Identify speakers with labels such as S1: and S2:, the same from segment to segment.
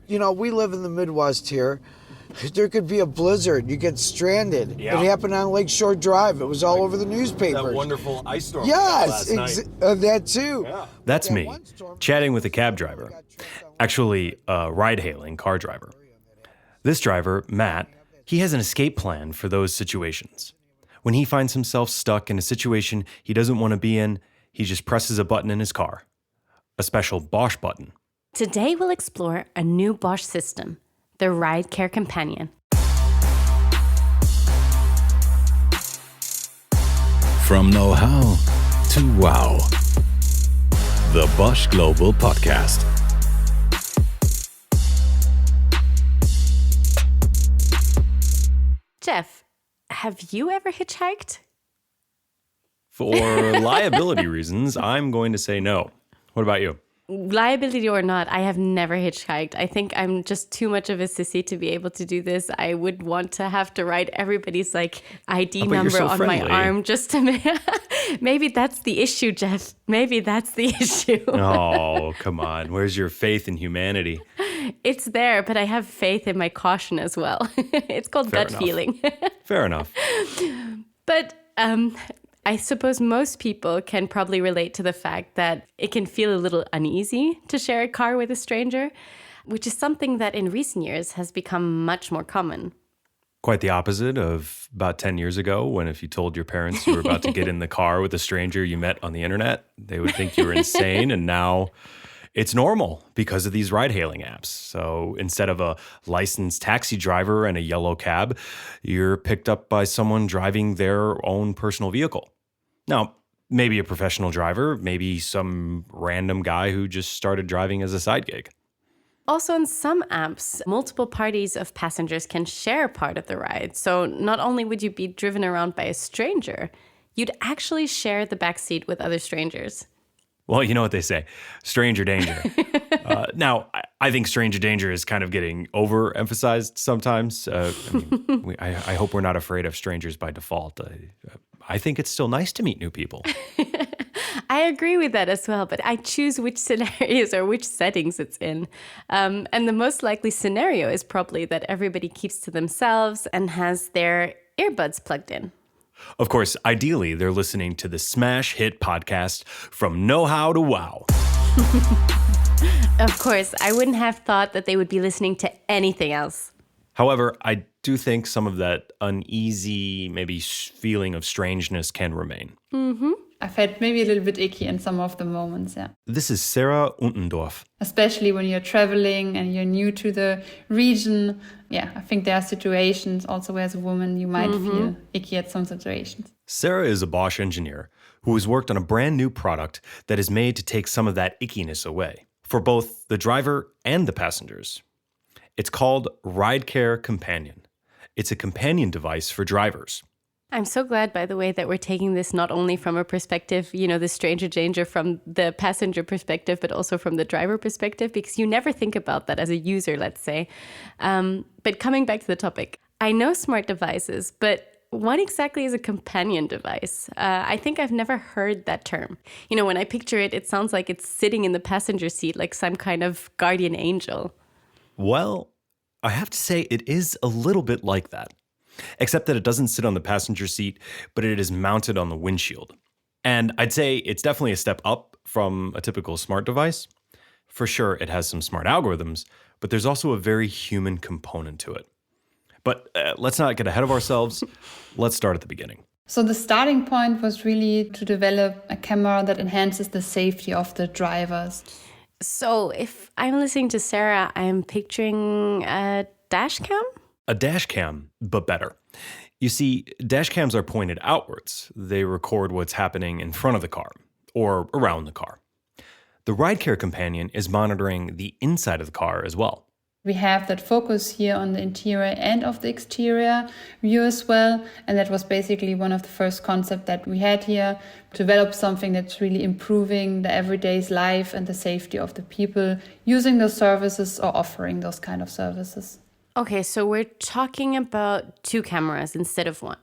S1: We live in the Midwest here. There could be a blizzard. You get stranded.
S2: Yeah.
S1: It happened on Lakeshore Drive. It was all over the newspapers.
S2: That wonderful ice storm
S1: Yes,
S2: last night.
S1: that too.
S2: Yeah.
S3: That's me, chatting with a cab driver. Actually, a ride-hailing car driver. This driver, Matt, he has an escape plan for those situations. When he finds himself stuck in a situation he doesn't want to be in, he just presses a button in his car. A special Bosch button.
S4: Today we'll explore a new Bosch system, the Ride Care Companion.
S5: From know-how to wow. The Bosch Global Podcast.
S4: Jeff, have you ever hitchhiked?
S3: For liability reasons, I'm going to say no. What about you?
S4: Liability or not, I have never hitchhiked. I think I'm just too much of a sissy to be able to do this. I would want to have to write everybody's ID number on my arm just to maybe that's the issue, Jeff. Maybe that's the issue.
S3: Oh, come on. Where's your faith in humanity?
S4: It's there, but I have faith in my caution as well. It's called
S3: Fair
S4: gut
S3: enough.
S4: feeling.
S3: Fair enough.
S4: But I suppose most people can probably relate to the fact that it can feel a little uneasy to share a car with a stranger, which is something that in recent years has become much more common.
S3: Quite the opposite of about 10 years ago, when if you told your parents you were about to get in the car with a stranger you met on the internet, they would think you were insane. And now it's normal because of these ride-hailing apps. So instead of a licensed taxi driver and a yellow cab, you're picked up by someone driving their own personal vehicle. Now, maybe a professional driver, maybe some random guy who just started driving as a side gig.
S4: Also, in some apps, multiple parties of passengers can share part of the ride. So not only would you be driven around by a stranger, you'd actually share the backseat with other strangers.
S3: Well, you know what they say, stranger danger. Now, I think stranger danger is kind of getting overemphasized sometimes. I hope we're not afraid of strangers by default. I think it's still nice to meet new people.
S4: I agree with that as well, but I choose which scenarios or which settings it's in. And the most likely scenario is probably that everybody keeps to themselves and has their earbuds plugged in.
S3: Of course, ideally, they're listening to the smash hit podcast From Know-How to Wow.
S4: Of course, I wouldn't have thought that they would be listening to anything else.
S3: However, I do think some of that uneasy, maybe feeling of strangeness can remain.
S4: Mm-hmm.
S6: I felt maybe a little bit icky in some of the moments, yeah.
S3: This is Sarah Untendorf.
S6: Especially when you're traveling and you're new to the region. Yeah, I think there are situations also as a woman you might feel icky at some situations.
S3: Sarah is a Bosch engineer who has worked on a brand new product that is made to take some of that ickiness away for both the driver and the passengers. It's called Ride Care Companion. It's a companion device for drivers.
S4: I'm so glad, by the way, that we're taking this not only from a perspective, the stranger danger from the passenger perspective, but also from the driver perspective, because you never think about that as a user, let's say. But coming back to the topic, I know smart devices, but what exactly is a companion device? I think I've never heard that term. When I picture it, it sounds like it's sitting in the passenger seat like some kind of guardian angel.
S3: Well, I have to say it is a little bit like that. Except that it doesn't sit on the passenger seat, but it is mounted on the windshield. And I'd say it's definitely a step up from a typical smart device. For sure, it has some smart algorithms, but there's also a very human component to it. But let's not get ahead of ourselves. Let's start at the beginning.
S6: So the starting point was really to develop a camera that enhances the safety of the drivers.
S4: So if I'm listening to Sarah, I'm picturing a dash cam?
S3: A dash cam, but better. You see, dash cams are pointed outwards. They record what's happening in front of the car or around the car. The Ride Care Companion is monitoring the inside of the car as well.
S6: We have that focus here on the interior and of the exterior view as well. And that was basically one of the first concepts that we had here, to develop something that's really improving the everyday's life and the safety of the people using those services or offering those kind of services.
S4: Okay, so we're talking about 2 cameras instead of 1.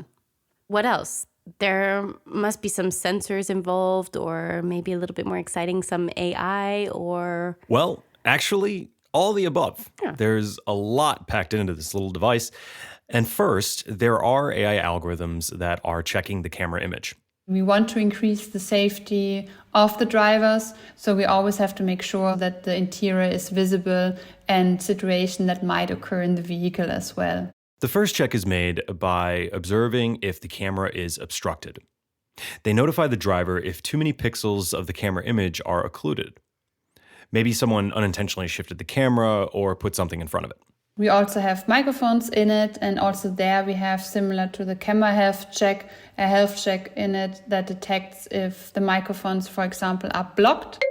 S4: What else? There must be some sensors involved, or maybe a little bit more exciting, some AI or...
S3: Well, actually, All the above.
S4: Yeah.
S3: There's a lot packed into this little device. And first, there are AI algorithms that are checking the camera image.
S6: We want to increase the safety of the drivers, so we always have to make sure that the interior is visible and situations that might occur in the vehicle as well.
S3: The first check is made by observing if the camera is obstructed. They notify the driver if too many pixels of the camera image are occluded. Maybe someone unintentionally shifted the camera or put something in front of it.
S6: We also have microphones in it, and also there we have, similar to the camera health check, a health check in it that detects if the microphones, for example, are blocked.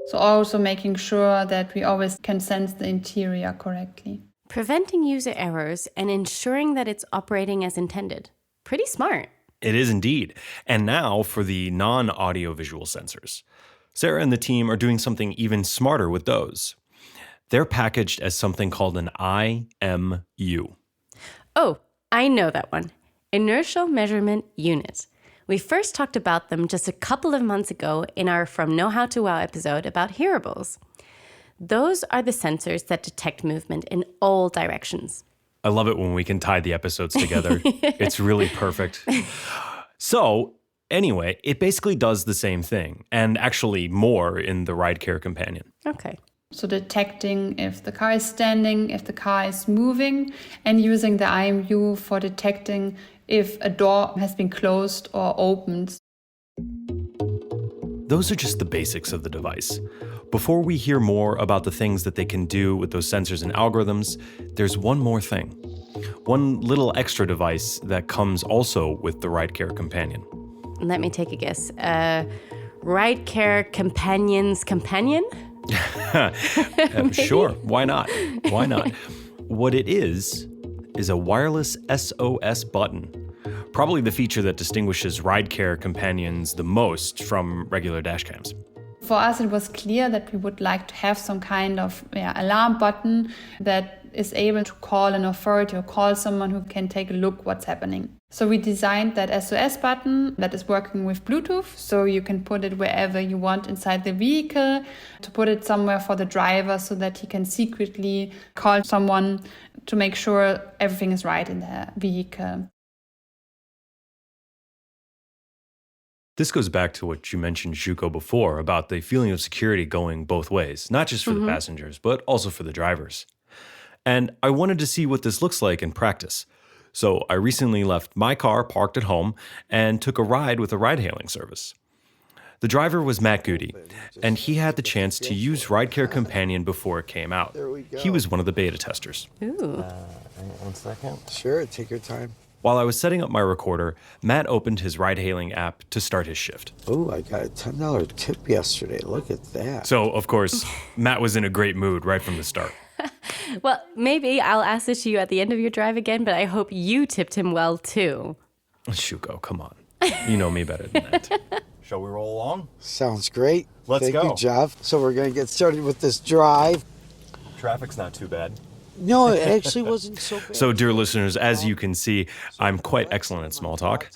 S6: So also making sure that we always can sense the interior correctly.
S4: Preventing user errors and ensuring that it's operating as intended. Pretty smart.
S3: It is indeed. And now for the non-audio-visual sensors. Sarah and the team are doing something even smarter with those. They're packaged as something called an IMU.
S4: Oh, I know that one. Inertial Measurement Unit. We first talked about them just a couple of months ago in our From Know How to Wow episode about hearables. Those are the sensors that detect movement in all directions.
S3: I love it when we can tie the episodes together. It's really perfect. So, anyway, it basically does the same thing, and actually more in the Ridecare Companion.
S4: Okay.
S6: So detecting if the car is standing, if the car is moving, and using the IMU for detecting if a door has been closed or opened.
S3: Those are just the basics of the device. Before we hear more about the things that they can do with those sensors and algorithms, there's one more thing. One little extra device that comes also with the Ridecare Companion.
S4: Let me take a guess. Ridecare Companion's Companion?
S3: Sure, why not? Why not? What it is a wireless SOS button. Probably the feature that distinguishes Ridecare Companions the most from regular dashcams.
S6: For us, it was clear that we would like to have some kind of alarm button that is able to call an authority or call someone who can take a look what's happening. So we designed that SOS button that is working with Bluetooth, so you can put it wherever you want inside the vehicle, to put it somewhere for the driver so that he can secretly call someone to make sure everything is right in the vehicle.
S3: This goes back to what you mentioned, Shuko, before about the feeling of security going both ways, not just for the passengers, but also for the drivers. And I wanted to see what this looks like in practice. So I recently left my car parked at home and took a ride with a ride-hailing service. The driver was Matt Goody, and he had the chance to use Ridecare Companion before it came out. He was one of the beta testers.
S4: Ooh.
S2: 1 second.
S1: Sure, take your time.
S3: While I was setting up my recorder, Matt opened his ride-hailing app to start his shift.
S1: Oh, I got a $10 tip yesterday. Look at that.
S3: So, of course, Matt was in a great mood right from the start.
S4: Well, maybe I'll ask this to you at the end of your drive again, but I hope you tipped him well too.
S3: Shuko, come on. You know me better than that.
S2: Shall we roll along?
S1: Sounds great.
S2: Let's
S1: Thank
S2: go.
S1: you, Jeff. So we're going to get started with this drive.
S2: Traffic's not too bad.
S1: No, it actually wasn't so bad.
S3: So, dear listeners, as you can see, I'm quite excellent at small talk.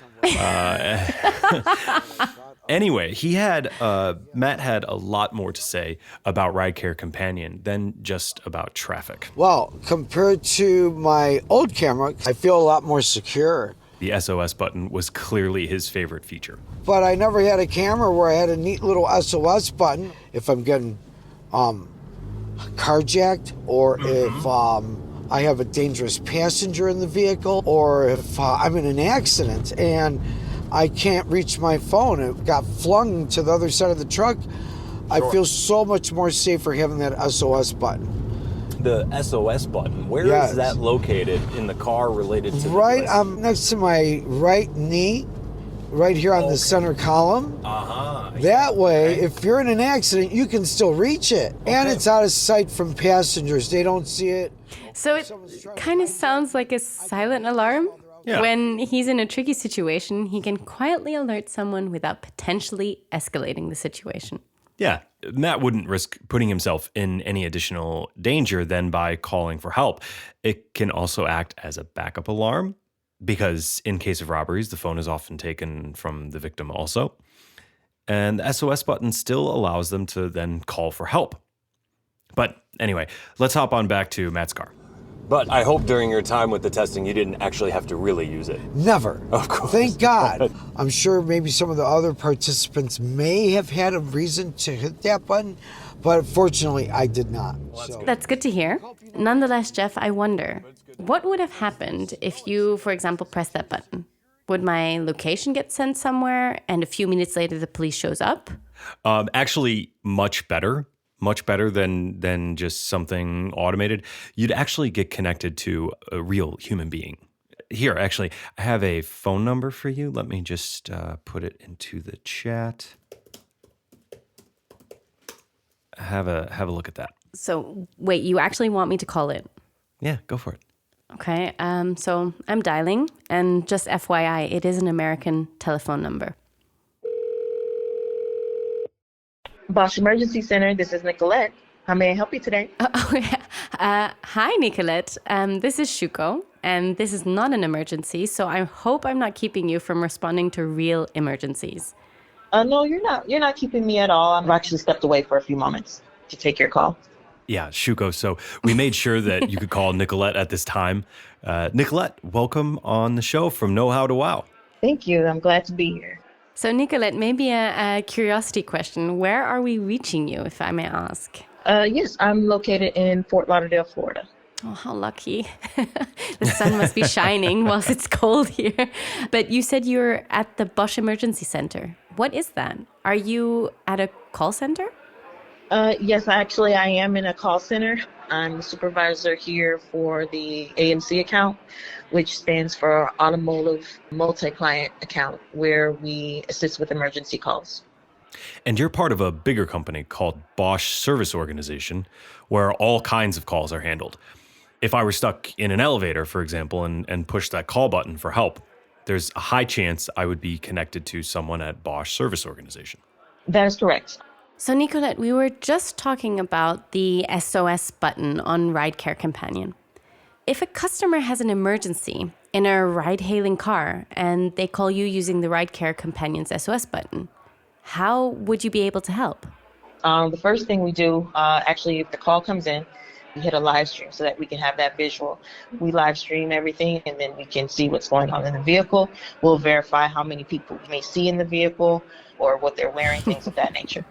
S3: Anyway, Matt had a lot more to say about Ridecare Companion than just about traffic.
S1: Well, compared to my old camera, I feel a lot more secure.
S3: The SOS button was clearly his favorite feature.
S1: But I never had a camera where I had a neat little SOS button if I'm getting carjacked, or if I have a dangerous passenger in the vehicle, or if I'm in an accident and I can't reach my phone. It got flung to the other side of the truck. I feel so much more safer having that SOS button.
S2: The SOS button, where
S1: Yes.
S2: is that located in the car related to
S1: Right
S2: the
S1: next to my right knee, right here on the center column. That way, if you're in an accident, you can still reach it. And it's out of sight from passengers. They don't see it.
S4: So it kind of sounds like a silent alarm.
S3: Yeah.
S4: When he's in a tricky situation, he can quietly alert someone without potentially escalating the situation.
S3: Yeah, Matt wouldn't risk putting himself in any additional danger than by calling for help. It can also act as a backup alarm, because in case of robberies, the phone is often taken from the victim also. And the SOS button still allows them to then call for help. But anyway, let's hop on back to Matt's car.
S2: But I hope during your time with the testing, you didn't actually have to really use it.
S1: Never.
S2: Of course.
S1: Thank God. I'm sure maybe some of the other participants may have had a reason to hit that button, but fortunately I did not.
S4: That's good to hear. Nonetheless, Jeff, I wonder, what would have happened if you, for example, pressed that button? Would my location get sent somewhere and a few minutes later the police shows up?
S3: Actually, much better than just something automated. You'd actually get connected to a real human being. Here, actually, I have a phone number for you. Let me just put it into the chat. Have a look at that.
S4: So, wait, you actually want me to call it?
S3: Yeah, go for it.
S4: Okay, so I'm dialing, and just FYI, it is an American telephone number.
S7: Bosch Emergency Center, this is Nicolette. How may I help you today?
S4: Hi, Nicolette. This is Shuko, and this is not an emergency, so I hope I'm not keeping you from responding to real emergencies.
S7: No, you're not. You're not keeping me at all. I've actually stepped away for a few moments to take your call.
S3: Yeah, Shuko. So we made sure that you could call Nicolette at this time. Nicolette, welcome on the show from Know How to Wow.
S7: Thank you. I'm glad to be here.
S4: So, Nicolette, maybe a curiosity question. Where are we reaching you, if I may ask?
S7: Yes, I'm located in Fort Lauderdale, Florida.
S4: Oh, how lucky. The sun must be shining whilst it's cold here. But you said you're at the Bosch Emergency Center. What is that? Are you at a call center?
S7: Yes, actually, I am in a call center. I'm the supervisor here for the AMC account, which stands for Automotive Multi-Client Account, where we assist with emergency calls.
S3: And you're part of a bigger company called Bosch Service Organization, where all kinds of calls are handled. If I were stuck in an elevator, for example, and pushed that call button for help, there's a high chance I would be connected to someone at Bosch Service Organization.
S7: That is correct.
S4: So, Nicolette, we were just talking about the SOS button on Ridecare Companion. If a customer has an emergency in a ride-hailing car and they call you using the Ridecare Companion's SOS button, how would you be able to help?
S7: The first thing we do, actually, if the call comes in, we hit a live stream so that we can have that visual. We live stream everything, and then we can see what's going on in the vehicle. We'll verify how many people we may see in the vehicle or what they're wearing, things of that nature.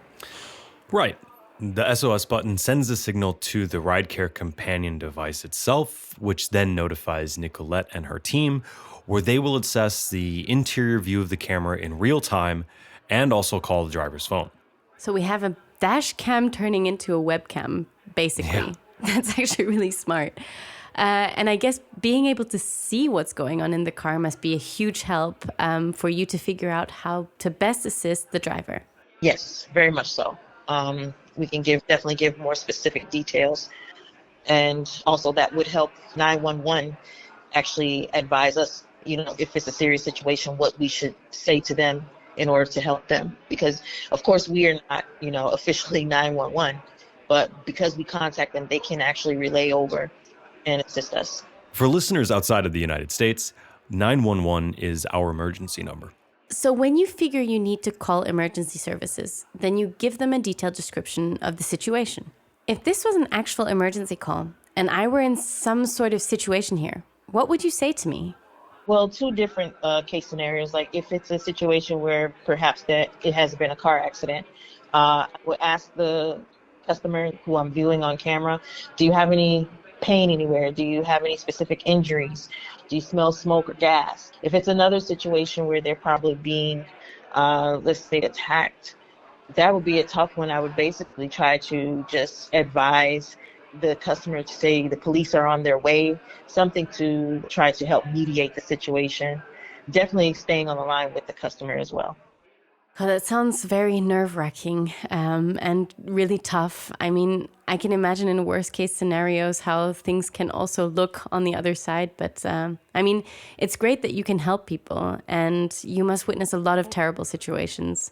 S3: Right. The SOS button sends a signal to the Ridecare Companion device itself, which then notifies Nicolette and her team, where they will assess the interior view of the camera in real time and also call the driver's phone.
S4: So we have a dash cam turning into a webcam, basically.
S3: Yeah.
S4: That's actually really smart. And I guess being able to see what's going on in the car must be a huge help for you to figure out how to best assist the driver.
S7: Yes, very much so. We can definitely give more specific details. And also that would help 911 actually advise us, if it's a serious situation, what we should say to them in order to help them. Because, of course, we are not, officially 911. But because we contact them, they can actually relay over and assist us.
S3: For listeners outside of the United States, 911 is our emergency number.
S4: So when you figure you need to call emergency services, then you give them a detailed description of the situation. If this was an actual emergency call and I were in some sort of situation here, what would you say to me?
S7: Well, two different case scenarios. Like if it's a situation where perhaps that it has been a car accident, I would ask the customer who I'm viewing on camera, do you have any pain anywhere? Do you have any specific injuries? Do you smell smoke or gas? If it's another situation where they're probably being, let's say, attacked, that would be a tough one. I would basically try to just advise the customer to say the police are on their way, something to try to help mediate the situation. Definitely staying on the line with the customer as well.
S4: Oh, that sounds very nerve-wracking and really tough. I mean, I can imagine in worst case scenarios how things can also look on the other side. But it's great that you can help people, and you must witness a lot of terrible situations.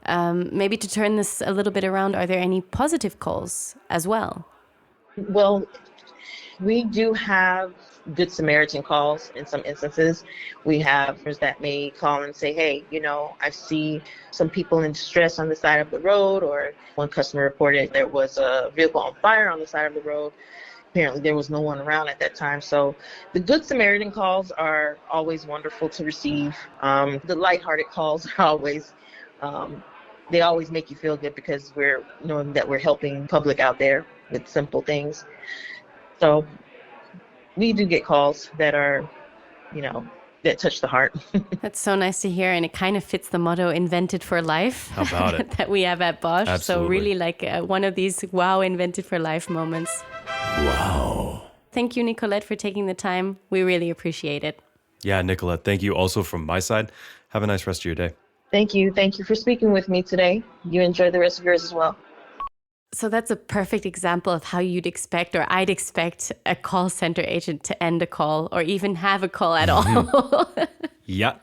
S4: Maybe to turn this a little bit around, are there any positive calls as well?
S7: Well, we do have Good Samaritan calls in some instances. We have that may call and say, hey, I see some people in distress on the side of the road, or one customer reported there was a vehicle on fire on the side of the road. Apparently there was no one around at that time. So the Good Samaritan calls are always wonderful to receive. The lighthearted calls are always, they always make you feel good because we're knowing that we're helping public out there with simple things. So we do get calls that are, that touch the heart.
S4: That's so nice to hear. And it kind of fits the motto invented for life.
S3: How about it?
S4: that we have at Bosch.
S3: Absolutely.
S4: So really like one of these wow, invented for life moments.
S5: Wow.
S4: Thank you, Nicolette, for taking the time. We really appreciate it.
S3: Yeah, Nicolette, thank you also from my side. Have a nice rest of your day.
S7: Thank you. Thank you for speaking with me today. You enjoy the rest of yours as well.
S4: So that's a perfect example of how you'd expect, or I'd expect, a call center agent to end a call or even have a call at all.
S3: Yeah,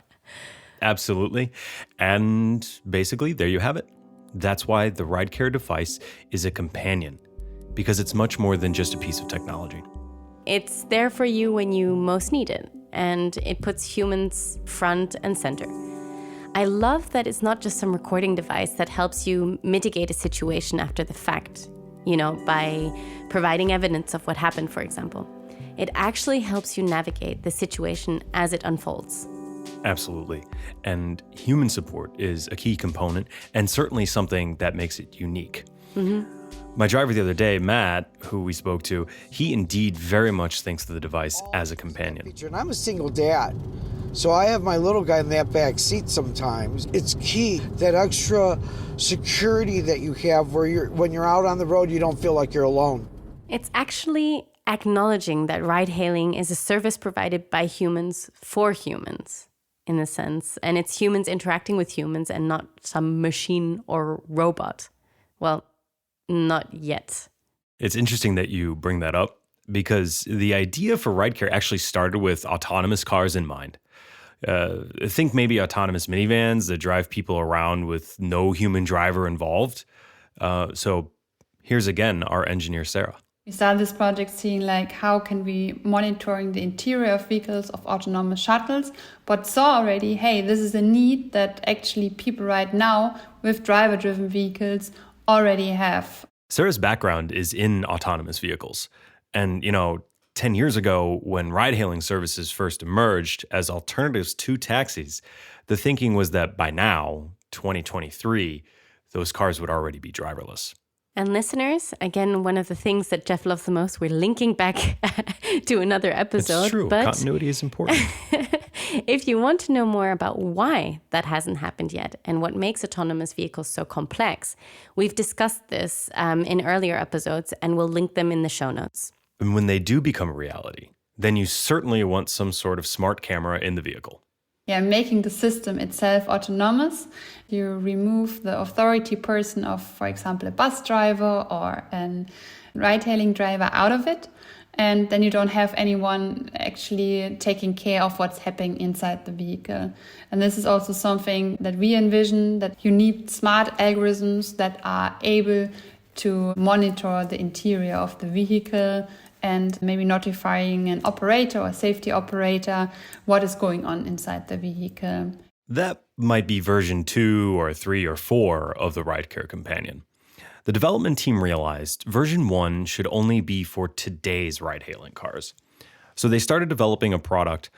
S3: absolutely. And basically, there you have it. That's why the RideCare device is a companion, because it's much more than just a piece of technology.
S4: It's there for you when you most need it, and it puts humans front and center. I love that it's not just some recording device that helps you mitigate a situation after the fact, by providing evidence of what happened, for example. It actually helps you navigate the situation as it unfolds.
S3: Absolutely. And human support is a key component, and certainly something that makes it unique. Mm-hmm. My driver the other day, Matt, who we spoke to, he indeed very much thinks of the device as a companion.
S1: And I'm a single dad, so I have my little guy in that back seat sometimes. It's key, that extra security that you have when you're out on the road, you don't feel like you're alone.
S4: It's actually acknowledging that ride-hailing is a service provided by humans for humans, in a sense. And it's humans interacting with humans and not some machine or robot. Well, not yet.
S3: It's interesting that you bring that up, because the idea for RideCare actually started with autonomous cars in mind. Think maybe autonomous minivans that drive people around with no human driver involved. So here's again our engineer, Sarah.
S6: We started this project seeing how can we monitoring the interior of vehicles of autonomous shuttles, but saw already, hey, this is a need that actually people right now with driver-driven vehicles already have.
S3: Sarah's background is in autonomous vehicles. And, 10 years ago, when ride-hailing services first emerged as alternatives to taxis, the thinking was that by now, 2023, those cars would already be driverless.
S4: And listeners, again, one of the things that Jeff loves the most, we're linking back to another episode.
S3: It's true.
S4: But
S3: Continuity is important.
S4: if you want to know more about why that hasn't happened yet and what makes autonomous vehicles so complex, we've discussed this in earlier episodes, and we'll link them in the show notes.
S3: And when they do become a reality, then you certainly want some sort of smart camera in the vehicle.
S6: Yeah, making the system itself autonomous. You remove the authority person of, for example, a bus driver or a ride-hailing driver out of it. And then you don't have anyone actually taking care of what's happening inside the vehicle. And this is also something that we envision, that you need smart algorithms that are able to monitor the interior of the vehicle and maybe notifying an operator or safety operator what is going on inside the vehicle.
S3: That might be version 2 or 3 or 4 of the RideCare Companion. The development team realized version 1 should only be for today's ride-hailing cars. So they started developing a product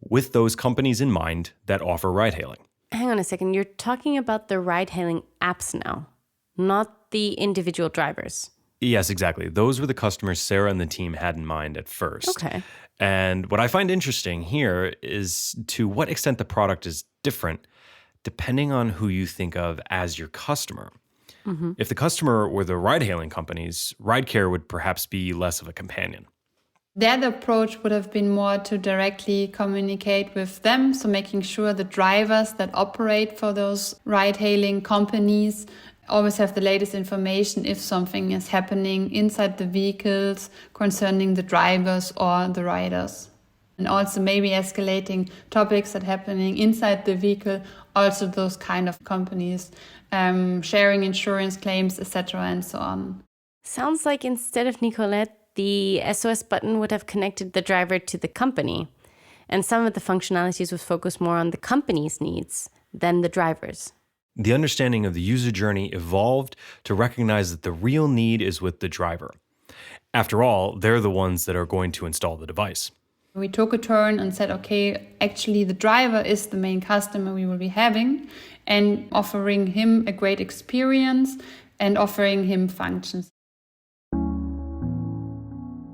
S3: with those companies in mind that offer ride-hailing.
S4: Hang on a second. You're talking about the ride-hailing apps now, not the individual drivers.
S3: Yes, exactly. Those were the customers Sarah and the team had in mind at first.
S4: Okay.
S3: And what I find interesting here is to what extent the product is different depending on who you think of as your customer. Mm-hmm. If the customer were the ride-hailing companies, RideCare would perhaps be less of a companion.
S6: The other approach would have been more to directly communicate with them, so making sure the drivers that operate for those ride-hailing companies always have the latest information if something is happening inside the vehicles concerning the drivers or the riders. And also maybe escalating topics that are happening inside the vehicle, also those kind of companies, sharing insurance claims, etc. and so on.
S4: Sounds like instead of Nicolette, the SOS button would have connected the driver to the company. And some of the functionalities would focus more on the company's needs than the driver's.
S3: The understanding of the user journey evolved to recognize that the real need is with the driver. After all, they're the ones that are going to install the device.
S6: We took a turn and said, okay, actually the driver is the main customer we will be having, and offering him a great experience and offering him functions.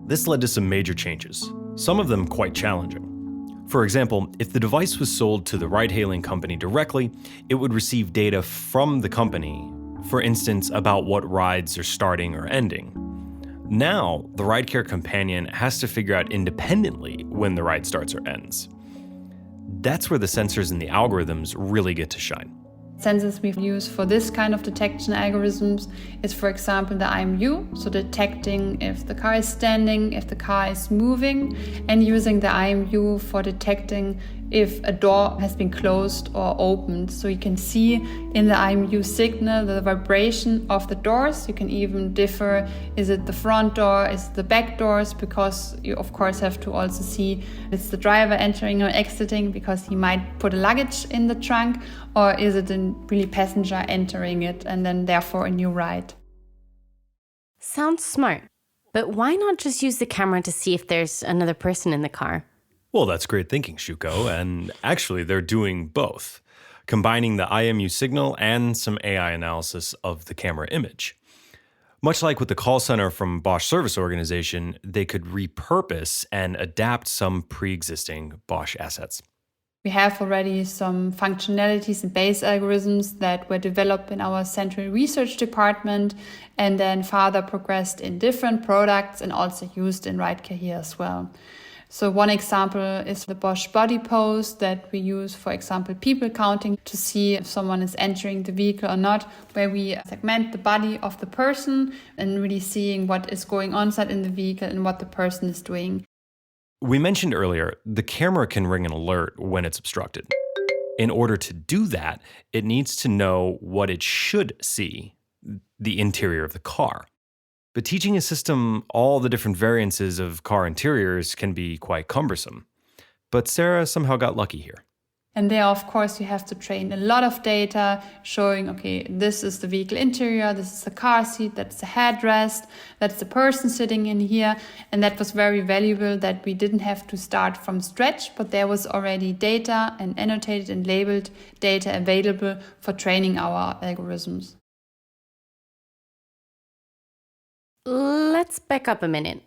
S3: This led to some major changes, some of them quite challenging. For example, if the device was sold to the ride-hailing company directly, it would receive data from the company, for instance, about what rides are starting or ending. Now, the ridecare companion has to figure out independently when the ride starts or ends. That's where the sensors and the algorithms really get to shine.
S6: Sensors we use for this kind of detection algorithms is, for example, the IMU, so detecting if the car is standing, if the car is moving, and using the IMU for detecting if a door has been closed or opened. So you can see in the IMU signal the vibration of the doors. You can even differ, is it the front door, is it the back doors, because you of course have to also see it's the driver entering or exiting because he might put a luggage in the trunk, or is it a really passenger entering it and then therefore a new ride.
S4: Sounds smart. But why not just use the camera to see if there's another person in the car?
S3: Well, that's great thinking, Shuko, and actually they're doing both, combining the IMU signal and some AI analysis of the camera image. Much like with the call center from Bosch Service Organization, they could repurpose and adapt some pre-existing Bosch assets.
S6: We have already some functionalities and base algorithms that were developed in our central research department and then further progressed in different products and also used in ridecare here as well. So one example is the Bosch body pose that we use, for example, people counting to see if someone is entering the vehicle or not, where we segment the body of the person and really seeing what is going on inside in the vehicle and what the person is doing.
S3: We mentioned earlier, the camera can ring an alert when it's obstructed. In order to do that, it needs to know what it should see, the interior of the car. But teaching a system all the different variances of car interiors can be quite cumbersome. But Sarah somehow got lucky here.
S6: And there, of course, you have to train a lot of data showing, okay, this is the vehicle interior, this is the car seat, that's the headrest, that's the person sitting in here. And that was very valuable that we didn't have to start from scratch, but there was already data and annotated and labeled data available for training our algorithms.
S4: Let's back up a minute.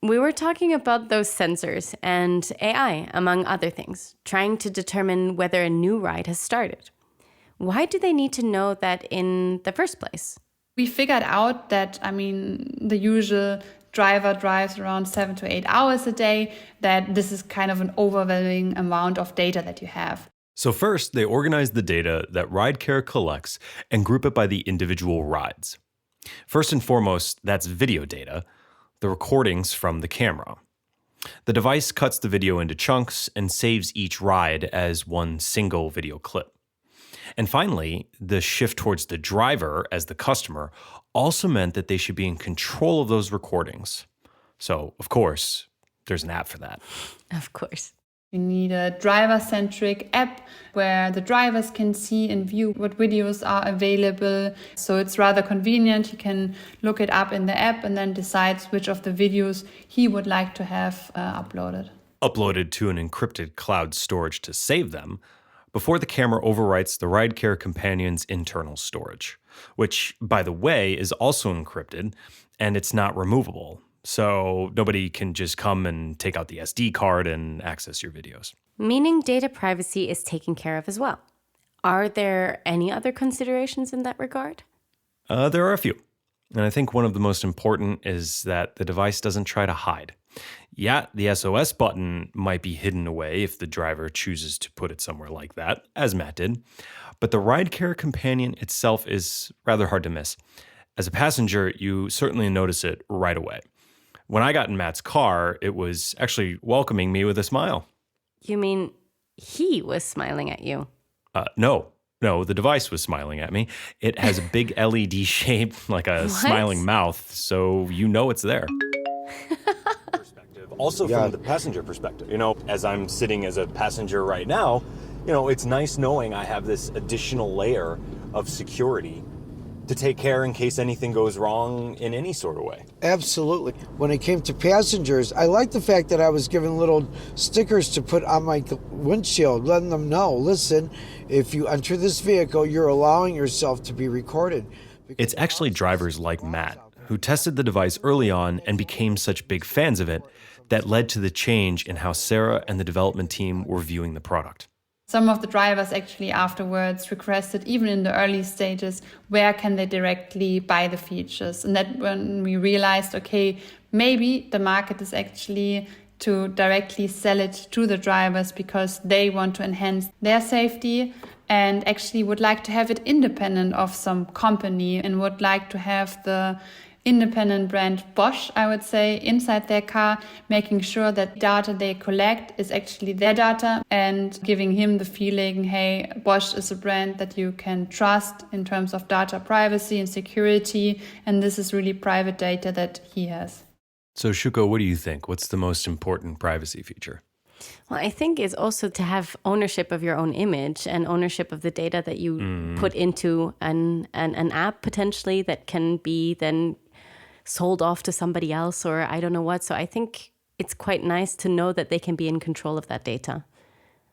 S4: We were talking about those sensors and AI, among other things, trying to determine whether a new ride has started. Why do they need to know that in the first place?
S6: We figured out that, the usual driver drives around 7 to 8 hours a day, that this is kind of an overwhelming amount of data that you have.
S3: So first, they organize the data that ridecare collects and group it by the individual rides. First and foremost, that's video data, the recordings from the camera. The device cuts the video into chunks and saves each ride as one single video clip. And finally, the shift towards the driver as the customer also meant that they should be in control of those recordings. So, of course, there's an app for that.
S4: Of course.
S6: You need a driver-centric app where the drivers can see and view what videos are available. So it's rather convenient. He can look it up in the app and then decides which of the videos he would like to have uploaded.
S3: Uploaded to an encrypted cloud storage to save them before the camera overwrites the ridecare companion's internal storage, which, by the way, is also encrypted and it's not removable. So nobody can just come and take out the SD card and access your videos.
S4: Meaning data privacy is taken care of as well. Are there any other considerations in that regard?
S3: There are a few. And I think one of the most important is that the device doesn't try to hide. Yeah, the SOS button might be hidden away if the driver chooses to put it somewhere like that, as Matt did. But the ridecare companion itself is rather hard to miss. As a passenger, you certainly notice it right away. When I got in Matt's car, it was actually welcoming me with a smile.
S4: You mean he was smiling at you?
S3: No, the device was smiling at me. It has a big LED shape like a smiling mouth, so you know it's there.
S2: also
S1: Yeah.
S2: from the passenger perspective. You know, as I'm sitting as a passenger right now, you know, it's nice knowing I have this additional layer of security to take care in case anything goes wrong in any sort of way.
S1: Absolutely. When it came to passengers, I liked the fact that I was given little stickers to put on my windshield, letting them know, listen, if you enter this vehicle, you're allowing yourself to be recorded.
S3: It's actually drivers like Matt who tested the device early on and became such big fans of it that led to the change in how Sarah and the development team were viewing the product.
S6: Some of the drivers actually afterwards requested, even in the early stages, where can they directly buy the features. And that when we realized, okay, maybe the market is actually to directly sell it to the drivers because they want to enhance their safety and actually would like to have it independent of some company and would like to have the independent brand Bosch, I would say, inside their car, making sure that data they collect is actually their data and giving him the feeling, hey, Bosch is a brand that you can trust in terms of data privacy and security, and this is really private data that he has.
S3: So Shuko, what do you think? What's the most important privacy feature?
S4: Well, I think is also to have ownership of your own image and ownership of the data that you put into an app potentially that can be then sold off to somebody else or I don't know what. So I think it's quite nice to know that they can be in control of that data.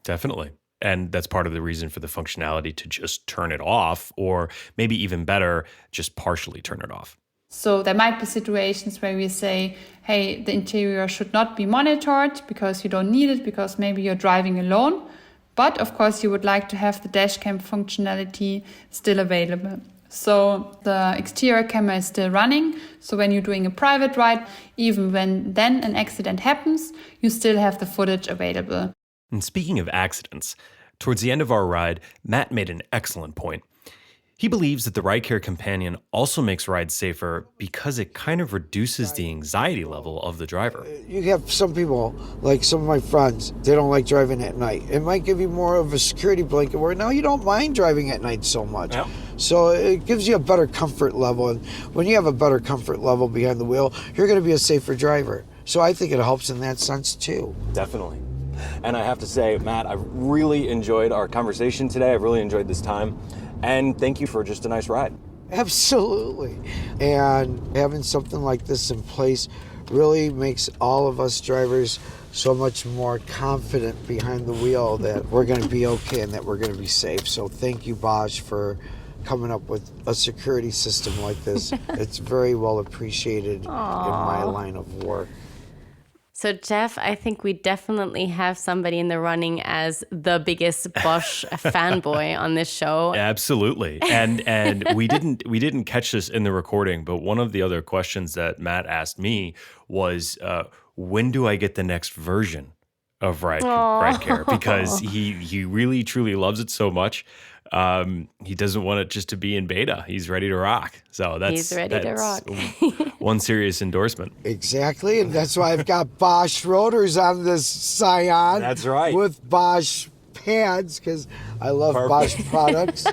S3: Definitely. And that's part of the reason for the functionality to just turn it off, or maybe even better, just partially turn it off.
S6: So there might be situations where we say, hey, the interior should not be monitored because you don't need it, because maybe you're driving alone. But of course, you would like to have the dash cam functionality still available. So the exterior camera is still running. So when you're doing a private ride, even when then an accident happens, you still have the footage available.
S3: And speaking of accidents, towards the end of our ride, Matt made an excellent point. He believes that the Ridecare Companion also makes rides safer because it kind of reduces the anxiety level of the driver.
S1: You have some people, like some of my friends, they don't like driving at night. It might give you more of a security blanket where now you don't mind driving at night so much.
S2: Yep.
S1: So it gives you a better comfort level. And when you have a better comfort level behind the wheel, you're going to be a safer driver. So I think it helps in that sense too.
S2: Definitely. And I have to say, Matt, I really enjoyed our conversation today. I really enjoyed this time. And thank you for just a nice ride.
S1: Absolutely. And having something like this in place really makes all of us drivers so much more confident behind the wheel that we're going to be okay and that we're going to be safe. So thank you, Bosch, for coming up with a security system like this. It's very well appreciated in my line of work.
S4: So Jeff, I think we definitely have somebody in the running as the biggest Bosch fanboy on this show.
S3: Absolutely. And we didn't catch this in the recording, but one of the other questions that Matt asked me was, when do I get the next version of Ridecare? Because he really truly loves it so much. He doesn't want it just to be in beta. He's ready to rock. So
S4: He's ready to rock.
S3: One serious endorsement.
S1: Exactly, and that's why I've got Bosch rotors on this Scion.
S2: That's right.
S1: With Bosch pads, because I love
S2: Perfect.
S1: Bosch products.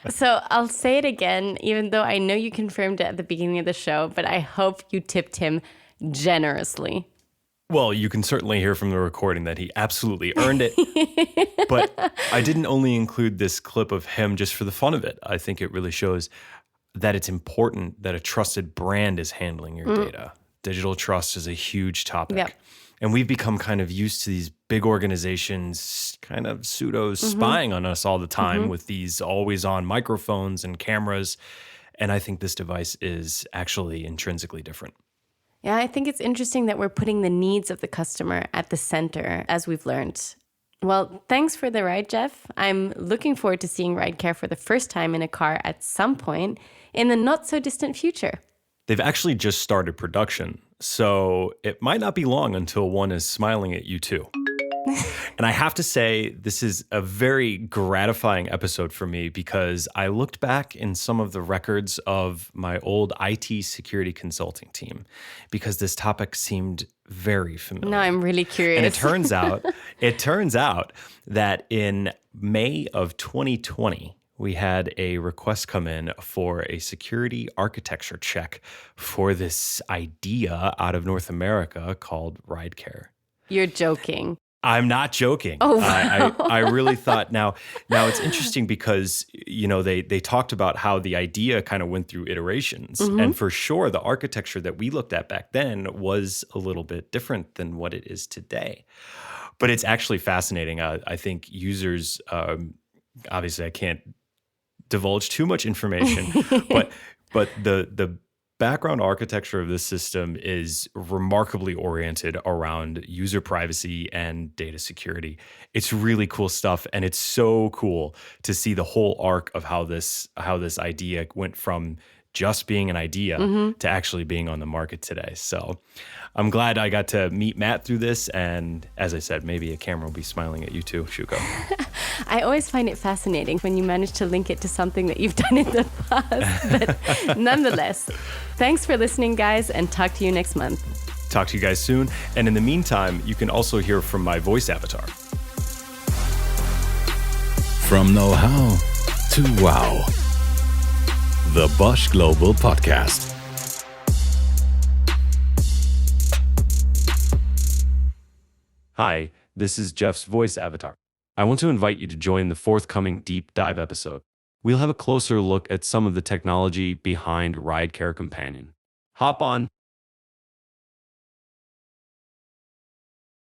S4: So I'll say it again, even though I know you confirmed it at the beginning of the show, but I hope you tipped him generously.
S3: Well, you can certainly hear from the recording that he absolutely earned it. But I didn't only include this clip of him just for the fun of it. I think it really shows that it's important that a trusted brand is handling your data. Digital trust is a huge topic.
S4: Yep.
S3: And we've become kind of used to these big organizations kind of pseudo spying on us all the time with these always on microphones and cameras. And I think this device is actually intrinsically different.
S4: Yeah, I think it's interesting that we're putting the needs of the customer at the center, as we've learned. Well, thanks for the ride, Jeff. I'm looking forward to seeing Ridecare for the first time in a car at some point in the not so distant future.
S3: They've actually just started production, so it might not be long until one is smiling at you too. And I have to say, this is a very gratifying episode for me because I looked back in some of the records of my old IT security consulting team because this topic seemed very familiar.
S4: No, I'm really curious.
S3: And it turns out that in May of 2020, we had a request come in for a security architecture check for this idea out of North America called RideCare.
S4: You're joking.
S3: I'm not joking.
S4: Oh, wow.
S3: I really thought now it's interesting because, you know, they talked about how the idea kind of went through iterations. And for sure, the architecture that we looked at back then was a little bit different than what it is today. But it's actually fascinating. I think users, obviously I can't divulge too much information, but the background architecture of this system is remarkably oriented around user privacy and data security. It's really cool stuff, and it's so cool to see the whole arc of how this idea went from just being an idea to actually being on the market today. So I'm glad I got to meet Matt through this, and as I said, maybe a camera will be smiling at you too, Shuko.
S4: I always find it fascinating when you manage to link it to something that you've done in the past. But nonetheless, thanks for listening, guys, and talk to you next month.
S3: Talk to you guys soon. And in the meantime, you can also hear from my voice avatar.
S5: From know-how to wow. The Bosch Global Podcast.
S3: Hi, this is Jeff's voice avatar. I want to invite you to join the forthcoming deep dive episode. We'll have a closer look at some of the technology behind RideCare Companion. Hop on